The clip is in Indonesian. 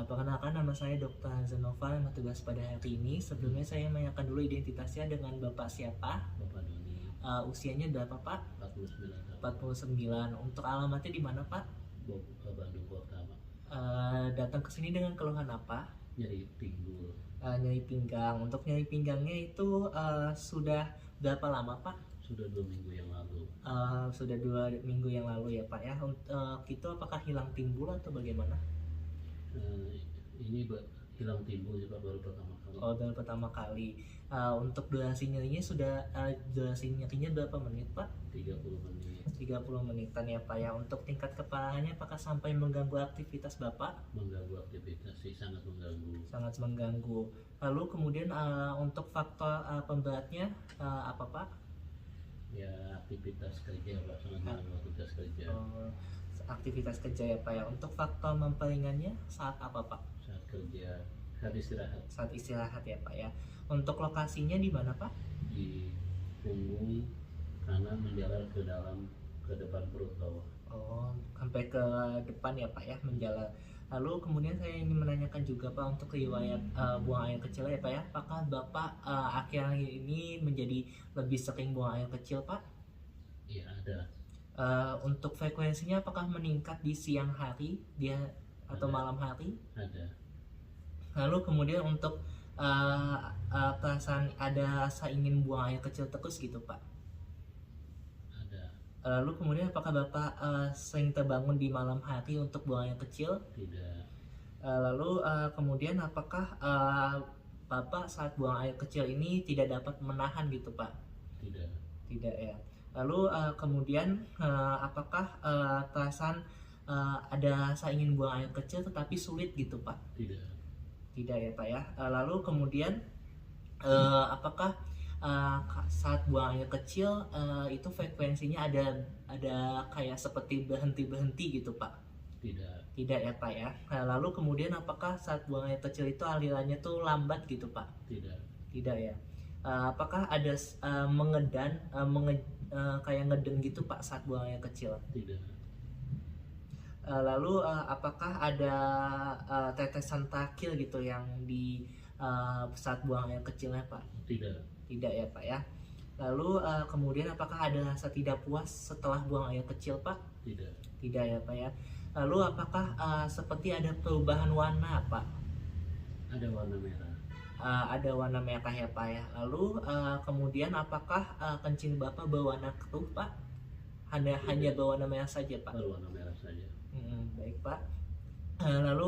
Perkenalkan, nama saya Dr. Zanova yang bertugas pada hari ini. Sebelumnya saya menanyakan dulu identitasnya dengan Bapak siapa? Bapak Doni, Usianya berapa Pak? 49 tahun. 49. Untuk alamatnya di mana Pak? Bandung Kota, Pak. Datang ke sini dengan keluhan apa? Nyeri pinggul. Nyeri pinggang. Untuk nyeri pinggangnya itu sudah berapa lama Pak? Sudah 2 minggu yang lalu. Sudah 2 minggu yang lalu ya Pak ya. Itu apakah hilang timbul atau bagaimana? Ini hilang timbul juga baru pertama kali. Baru pertama kali. Untuk durasi nyerinya durasi nyerinya berapa menit Pak? 30 menit. 30 menitan ya Pak ya. Untuk tingkat keparahannya apakah sampai mengganggu aktivitas Bapak? Mengganggu aktivitas sih, sangat mengganggu. Sangat mengganggu. Lalu kemudian untuk faktor pemberatnya apa Pak? Ya, aktivitas kerja, Pak, sangat mengganggu aktivitas kerja. Aktivitas kerja ya Pak ya. Untuk faktor memperingannya saat apa Pak? Saat kerja, saat istirahat. Saat istirahat ya Pak ya. Untuk lokasinya di mana Pak? Di punggung kanan menjalar ke depan perut bawah. Sampai ke depan ya Pak ya, menjalar. Lalu kemudian saya ingin menanyakan juga Pak untuk riwayat buang air kecil ya Pak ya. Apakah Bapak akhir-akhir ini menjadi lebih sering buang air kecil Pak? Iya, ada. Untuk frekuensinya apakah meningkat di siang hari atau malam hari? Ada. Lalu kemudian untuk perasaan ada rasa ingin buang air kecil terus gitu Pak? Ada. Lalu kemudian apakah Bapak sering terbangun di malam hari untuk buang air kecil? Tidak. Lalu kemudian apakah Bapak saat buang air kecil ini tidak dapat menahan gitu Pak? Tidak. Tidak ya. Lalu kemudian apakah perasaan ada rasa ingin buang air kecil tetapi sulit gitu Pak? Tidak. Tidak ya Pak ya. Lalu kemudian apakah saat buang air kecil itu frekuensinya ada kayak seperti berhenti gitu Pak? Tidak. Tidak ya Pak ya. Lalu kemudian apakah saat buang air kecil itu alirannya tuh lambat gitu Pak? Tidak. Tidak ya. Apakah ada mengedan kayak ngeden gitu Pak saat buang air kecil? Tidak. Lalu apakah ada tetesan terakhir gitu yang di saat buang air kecilnya Pak? Tidak. Tidak ya Pak ya. Lalu kemudian apakah ada rasa tidak puas setelah buang air kecil Pak? Tidak. Tidak ya Pak ya. Lalu apakah seperti ada perubahan warna Pak? Ada warna merah. Ada warna merah ya Pak ya. Lalu kemudian apakah kencing Bapak berwarna keruh Pak? Hanya berwarna merah saja Pak? Berwarna merah saja. Baik Pak. Lalu